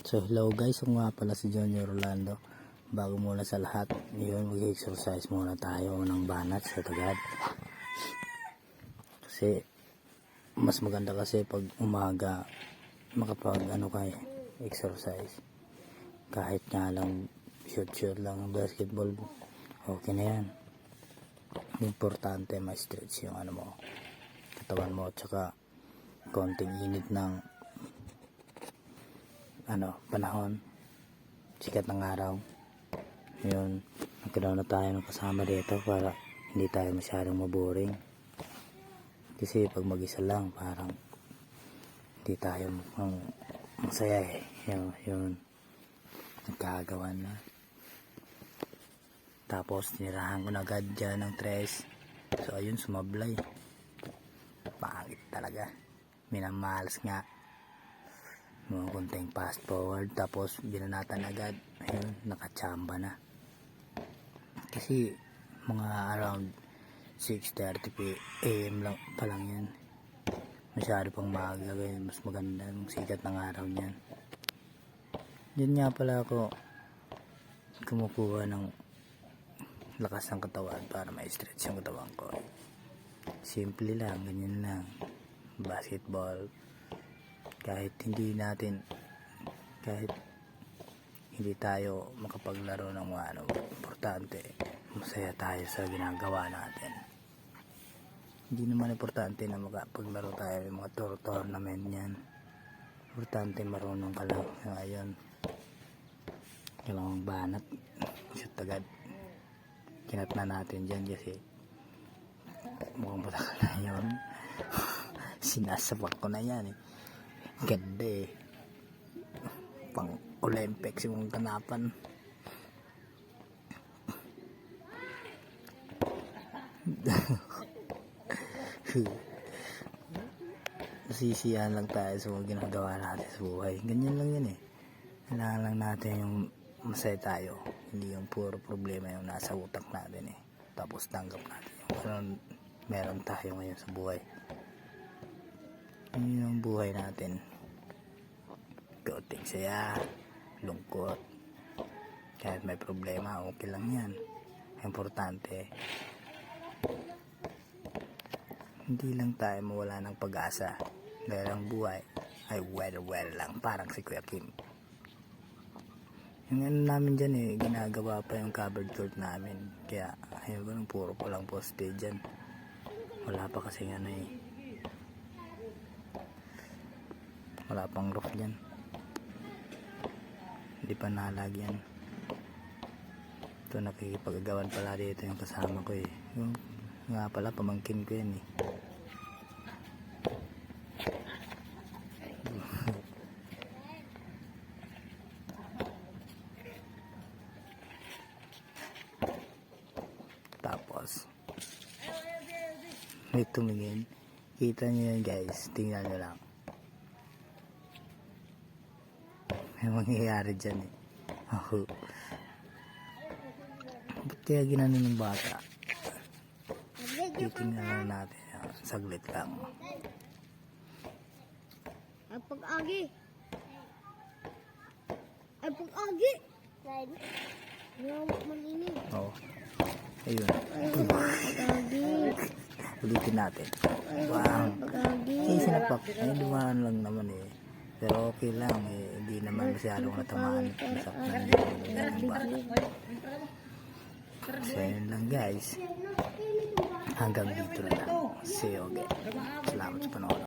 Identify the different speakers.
Speaker 1: So hello guys, ako nga pala si Junior Rolando. Bago muna sa lahat, yun, mag-exercise muna tayo ng banat sa tagad. Kasi mas maganda kasi pag umaga makapag exercise. Kahit nga lang shoot lang basketball, okay na yan. Importante ma-stretch yung katawan mo, tsaka konting init ng panahon, sikat ng araw. Yun, nagkaroon na tayo ng kasama dito para hindi tayo masyadong maboring. Kasi pag mag-isa lang parang hindi tayo masaya eh. Yun, nagkagawa na. Tapos tinirahan ko na agad dyan ng tres. So ayun, sumablay. Pangit talaga, minamalas nga. Mga konting fast forward, tapos binanatan agad. Ayun, nakachamba na. Kasi mga around 6:30 AM lang pa lang yan. Masyado pang maaga, mas maganda yung sikat ng araw niyan. Yun nga pala ako kumukuha ng lakas ng katawan para ma-stretch yung katawan ko. Simple lang, ganyan lang. Basketball. Kahit hindi tayo makapaglaro ng importante, masaya tayo sa ginagawa natin. Hindi naman importante na makapaglaro tayo ng mga tournament yan. Importante marunong ka lang. Ayun, kailangang banat, shoot agad. Kinat na natin dyan kasi mukhang matagal na yun. Sinasapak ko na yan eh. Ganda eh, pang Olympics yung kanapan. Nasisiyahan lang tayo sa mga ginagawa natin sa buhay. Ganyan lang yan eh. Kailangan lang natin yung masaya tayo, hindi yung puro problema yung nasa utak natin eh. Tapos tanggap natin yung meron tayo ngayon sa buhay. Yun yung buhay natin. Kaunting saya, lungkot, kahit may problema, okay lang yan. Importante, hindi lang tayo mawala ng pag-asa, dahil ang buhay ay well lang, parang si Kuya Kim. Yung namin dyan eh, ginagawa pa yung covered court namin, kaya ayaw ko nung puro pa lang poste dyan. Wala pa kasi wala pang roof dyan, hindi pa nalagyan. Ito, nakikipag-agawan pala dito yung kasama ko eh. Yung nga pala, pamangkin ko yan eh. Tapos may tumingin, kita nyo yan guys, tingnan nyo lang. May mangyayari dyan eh. Ba't kaya ginano ng bata? Titingnan na natin yan. Saglit lang.
Speaker 2: Ay pag-agi. Ay pag-agi. Yung maninig.
Speaker 1: Oo. Ayun.
Speaker 2: Ay pag-agi.
Speaker 1: Ulitin natin.
Speaker 2: Wow. Pag-agi.
Speaker 1: Ay, sinapak. Ay, dumaan lang naman eh. Pero okay lang eh. Hindi naman masyadong natamaan. Nasaktan yung bata. So yun lang guys. Hanggang dito na lang. See you again. Salamat sa panonood.